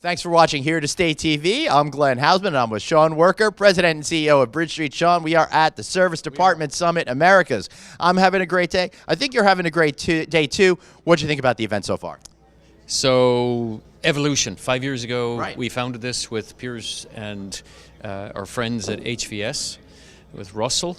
Thanks for watching Here to Stay TV. I'm Glenn Hausman, and I'm with Sean Worker, President and CEO of BridgeStreet. Sean, we are at the Service Department Summit Americas. I'm having a great day. I think you're having a great day too. What do you think about the event so far? So, evolution. 5 years ago, Right. we founded this with peers and our friends at HVS, with Russell,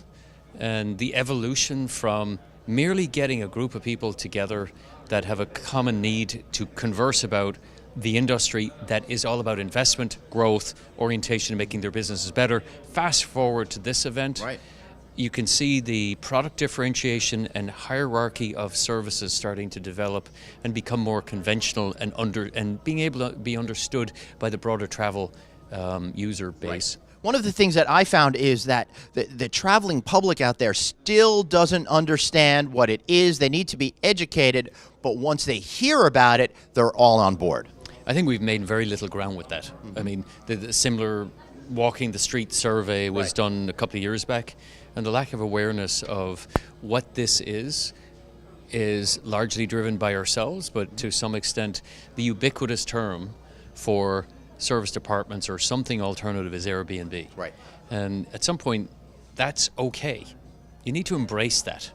and the evolution from merely getting a group of people together that have a common need to converse about the industry that is all about investment, growth, orientation, and making their businesses better. Fast forward to this event. Right. You can see the product differentiation and hierarchy of services starting to develop and become more conventional and being able to be understood by the broader travel user base. Right. One of the things that I found is that the traveling public out there still doesn't understand what it is. They need to be educated, but once they hear about it, they're all on board. I think we've made very little ground with that. I mean, the similar Walking the Street survey was done a couple of years back, and the lack of awareness of what this is largely driven by ourselves, but to some extent the ubiquitous term for service departments or something alternative is Airbnb. Right. And at some point, that's okay. You need to embrace that.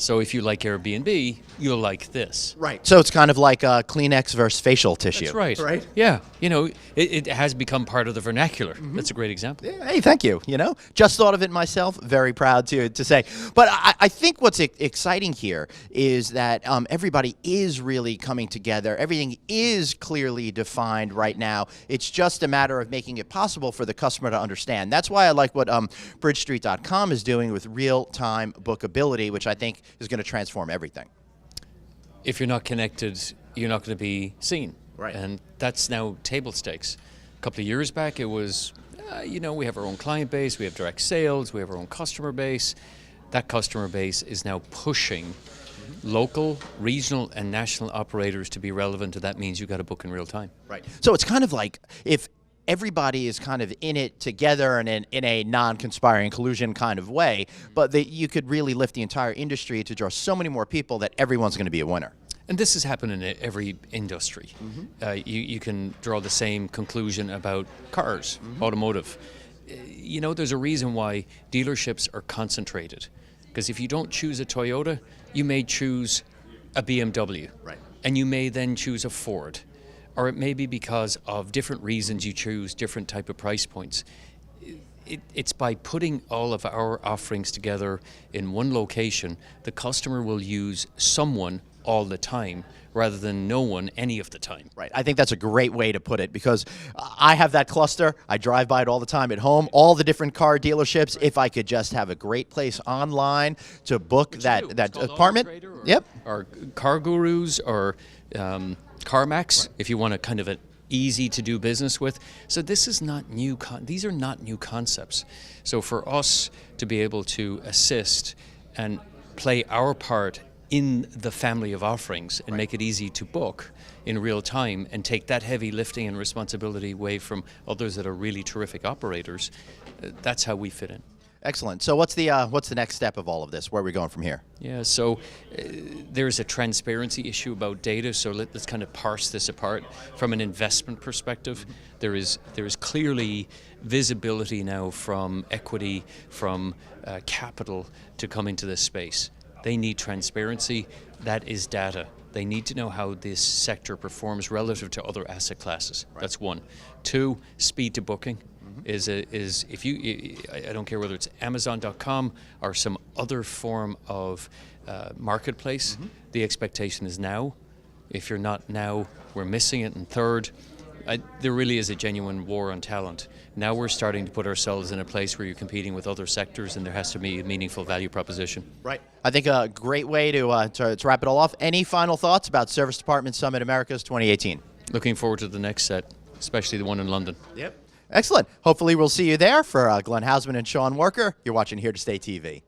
So if you like Airbnb, you'll like this. Right. So it's kind of like Kleenex versus facial tissue. That's right. Right. Yeah. You know, it has become part of the vernacular. That's a great example. Yeah, hey, thank you. You know, just thought of it myself. Very proud to say. But I think what's exciting here is that everybody is really coming together. Everything is clearly defined right now. It's just a matter of making it possible for the customer to understand. That's why I like what BridgeStreet.com is doing with real-time bookability, which I think is going to transform everything. If you're not connected, you're not going to be seen. Right. And that's now table stakes. A couple of years back, it was, we have our own client base, we have direct sales, we have our own customer base. That customer base is now pushing local, regional, and national operators to be relevant, and that means you've got to book in real time. Right. So it's kind of like if everybody is kind of in it together and in a non-conspiring collusion kind of way, but that you could really lift the entire industry to draw so many more people that everyone's going to be a winner. And this has happened in every industry. You can draw the same conclusion about cars, automotive. There's a reason why dealerships are concentrated. Because if you don't choose a Toyota, you may choose a BMW. Right. And you may then choose a Ford. Or it may be because of different reasons you choose different type of price points. It's by putting all of our offerings together in one location, the customer will use someone all the time rather than no one any of the time. Right. I think that's a great way to put it because I have that cluster. I drive by it all the time at home, all the different car dealerships. If I could just have a great place online to book that apartment. Yep. Or Car Gurus or CarMax, if you want a kind of an easy to do business with. So this is not new. These are not new concepts. So for us to be able to assist and play our part in the family of offerings and make it easy to book in real time and take that heavy lifting and responsibility away from others that are really terrific operators, that's how we fit in. Excellent. So what's the next step of all of this? Where are we going from here? Yeah, so there's a transparency issue about data, so let's kind of parse this apart. From an investment perspective, there is clearly visibility now from equity, from capital to come into this space. They need transparency. That is data. They need to know how this sector performs relative to other asset classes. Right. That's one. Two, speed to booking. Is if you, I don't care whether it's Amazon.com or some other form of marketplace, the expectation is now. If you're not now, we're missing it. And third, there really is a genuine war on talent. Now we're starting to put ourselves in a place where you're competing with other sectors and there has to be a meaningful value proposition. Right. I think a great way to wrap it all off. Any final thoughts about Service Department Summit Americas 2018? Looking forward to the next set, especially the one in London. Yep. Excellent. Hopefully we'll see you there. For Glenn Hausman and Sean Worker, you're watching Here to Stay TV.